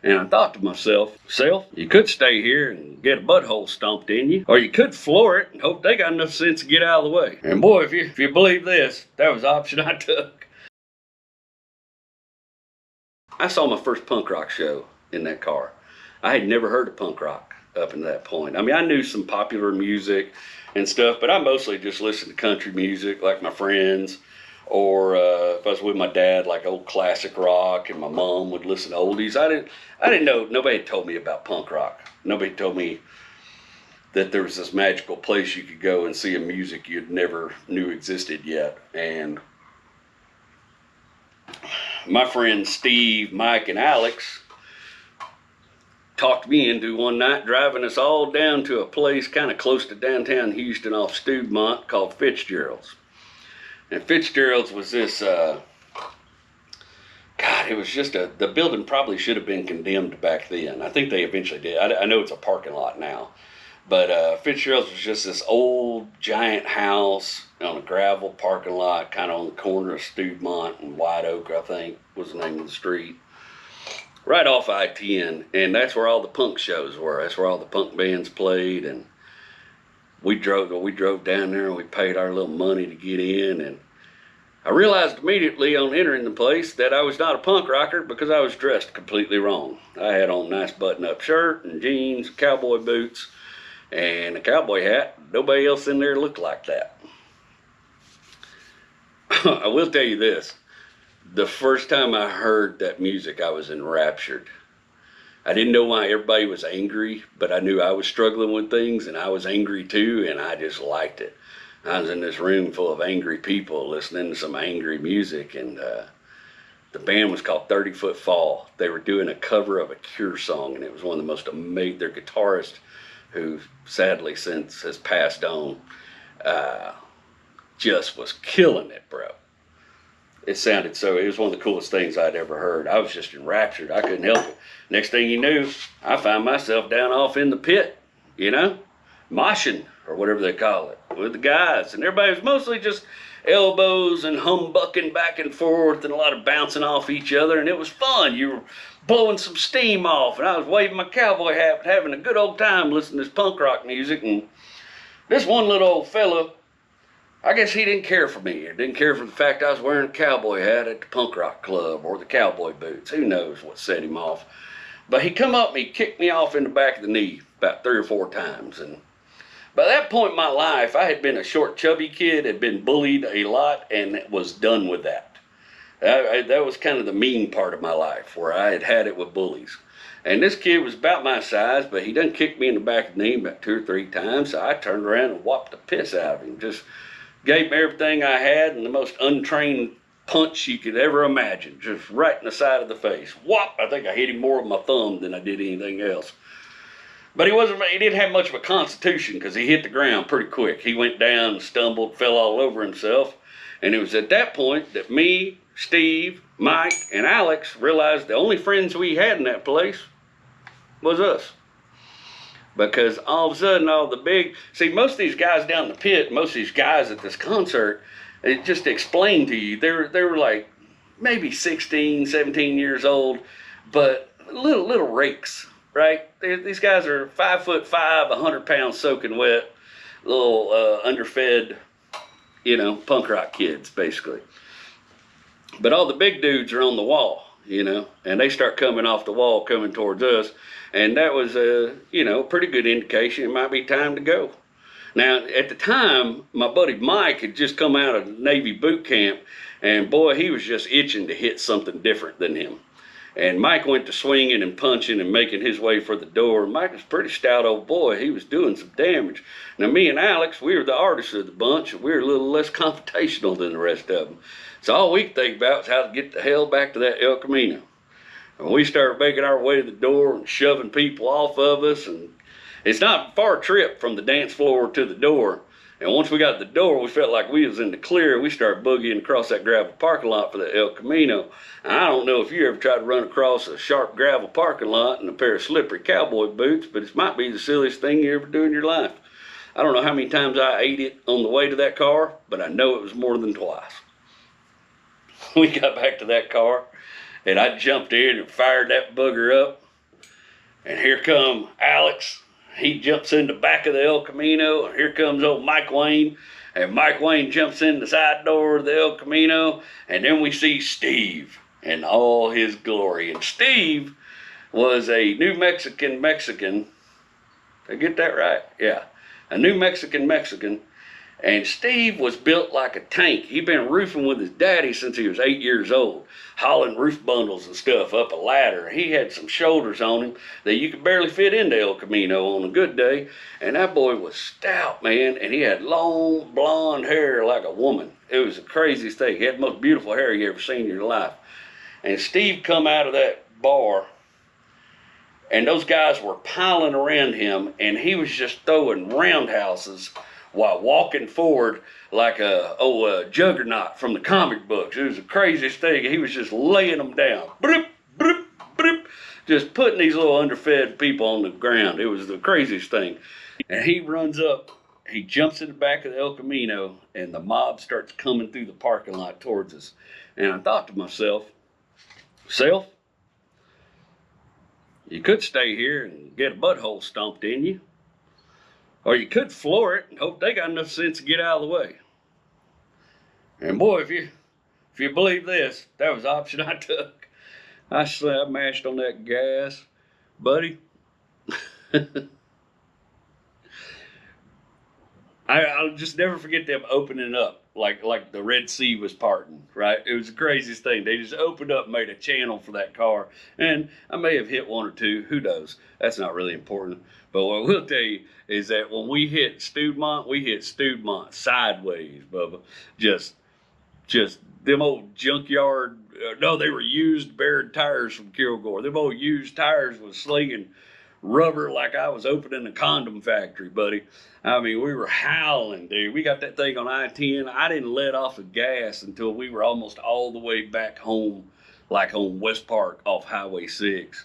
And I thought to myself, you could stay here and get a butthole stomped in you, or you could floor it and hope they got enough sense to get out of the way. And boy, if you believe this, that was the option I took. I saw my first punk rock show in that car. I had never heard of punk rock up until that point. I mean, I knew some popular music and stuff, but I mostly just listened to country music like my friends, or if I was with my dad, like old classic rock, and my mom would listen to oldies. I didn't know. Nobody had told me about punk rock. Nobody told me that there was this magical place you could go and see a music you'd never knew existed yet. And my friends Steve, Mike, and Alex talked me into one night driving us all down to a place kind of close to downtown Houston off Studemont called Fitzgerald's. And Fitzgerald's was this, God, it was just the building probably should have been condemned back then. I think they eventually did. I know it's a parking lot now. But Fitzgerald's was just this old giant house on a gravel parking lot, kind of on the corner of Studemont and White Oak, I think was the name of the street. Right off I-10, and that's where all the punk shows were. That's where all the punk bands played, and we drove down there and we paid our little money to get in. And I realized immediately on entering the place that I was not a punk rocker because I was dressed completely wrong. I had on a nice button-up shirt and jeans, cowboy boots, and a cowboy hat. Nobody else in there looked like that. I will tell you this. The first time I heard that music, I was enraptured. I didn't know why everybody was angry, but I knew I was struggling with things, and I was angry too, and I just liked it. I was in this room full of angry people listening to some angry music, and the band was called 30 Foot Fall. They were doing a cover of a Cure song, and it was one of the most amazing. Their guitarist, who sadly since has passed on, just was killing it, bro. It was one of the coolest things I'd ever heard. I was just enraptured. I couldn't help it. Next thing you knew, I found myself down off in the pit, moshing, or whatever they call it, with the guys. And everybody was mostly just elbows and humbucking back and forth and a lot of bouncing off each other. And it was fun. You were blowing some steam off. And I was waving my cowboy hat, having a good old time listening to this punk rock music. And this one little old fella, I guess he didn't care for me, or didn't care for the fact I was wearing a cowboy hat at the punk rock club, or the cowboy boots. Who knows what set him off. But he come up and he kicked me off in the back of the knee about 3 or 4 times. And by that point in my life, I had been a short, chubby kid, had been bullied a lot, and was done with that. That was kind of the mean part of my life, where I had it with bullies. And this kid was about my size, but he done kicked me in the back of the knee about 2 or 3 times. So I turned around and whopped the piss out of him. Just gave me everything I had, and the most untrained punch you could ever imagine, just right in the side of the face. Whop! I think I hit him more with my thumb than I did anything else. But he didn't have much of a constitution, because he hit the ground pretty quick. He went down, stumbled, fell all over himself. And it was at that point that me, Steve, Mike, and Alex realized the only friends we had in that place was us. Because all of a sudden, most of these guys down in the pit, most of these guys at this concert, it just explained to you, they were like maybe 16, 17 years old, but little rakes, right? These guys are 5'5", 100 pounds soaking wet, little underfed, punk rock kids, basically. But all the big dudes are on the wall, and they start coming off the wall, coming towards us. And that was a, pretty good indication it might be time to go. Now, at the time, my buddy Mike had just come out of Navy boot camp, and boy, he was just itching to hit something different than him. And Mike went to swinging and punching and making his way for the door. Mike was a pretty stout old boy. He was doing some damage. Now, me and Alex, we were the artists of the bunch. We were a little less confrontational than the rest of them. So all we could think about was how to get the hell back to that El Camino. And we started making our way to the door and shoving people off of us. And it's not a far trip from the dance floor to the door. And once we got to the door, we felt like we was in the clear. We started boogieing across that gravel parking lot for the El Camino. And I don't know if you ever tried to run across a sharp gravel parking lot in a pair of slippery cowboy boots, but it might be the silliest thing you ever do in your life. I don't know how many times I ate it on the way to that car, but I know it was more than twice. We got back to that car, and I jumped in and fired that booger up. And here come Alex. He jumps in the back of the El Camino, and here comes old Mike Wayne. And Mike Wayne jumps in the side door of the El Camino, and then we see Steve in all his glory. And Steve was a New Mexican Mexican. Did I get that right? Yeah. A New Mexican. And Steve was built like a tank. He'd been roofing with his daddy since he was 8 years old, hauling roof bundles and stuff up a ladder. He had some shoulders on him that you could barely fit into El Camino on a good day. And that boy was stout, man, and he had long blonde hair like a woman. It was the craziest thing. He had the most beautiful hair you ever seen in your life. And Steve come out of that bar, and those guys were piling around him, and he was just throwing roundhouses while walking forward like a juggernaut from the comic books. It was the craziest thing. He was just laying them down. Broop, broop, broop, just putting these little underfed people on the ground. It was the craziest thing. And he runs up, he jumps in the back of the El Camino, and the mob starts coming through the parking lot towards us. And I thought to myself, you could stay here and get a butthole stomped in you. Or you could floor it and hope they got enough sense to get out of the way. And boy, if you believe this, that was the option I took. I mashed on that gas, buddy. I'll just never forget them opening up like the Red Sea was parting, right? It was the craziest thing. They just opened up and made a channel for that car. And I may have hit one or two. Who knows? That's not really important. But what I will tell you is that when we hit Studemont sideways, Bubba. Just them old junkyard, no, they were used Baird tires from Kilgore. Them old used tires was slinging rubber like I was opening a condom factory, buddy. I mean, we were howling, dude. We got that thing on I-10. I didn't let off the gas until we were almost all the way back home, like on West Park off Highway 6.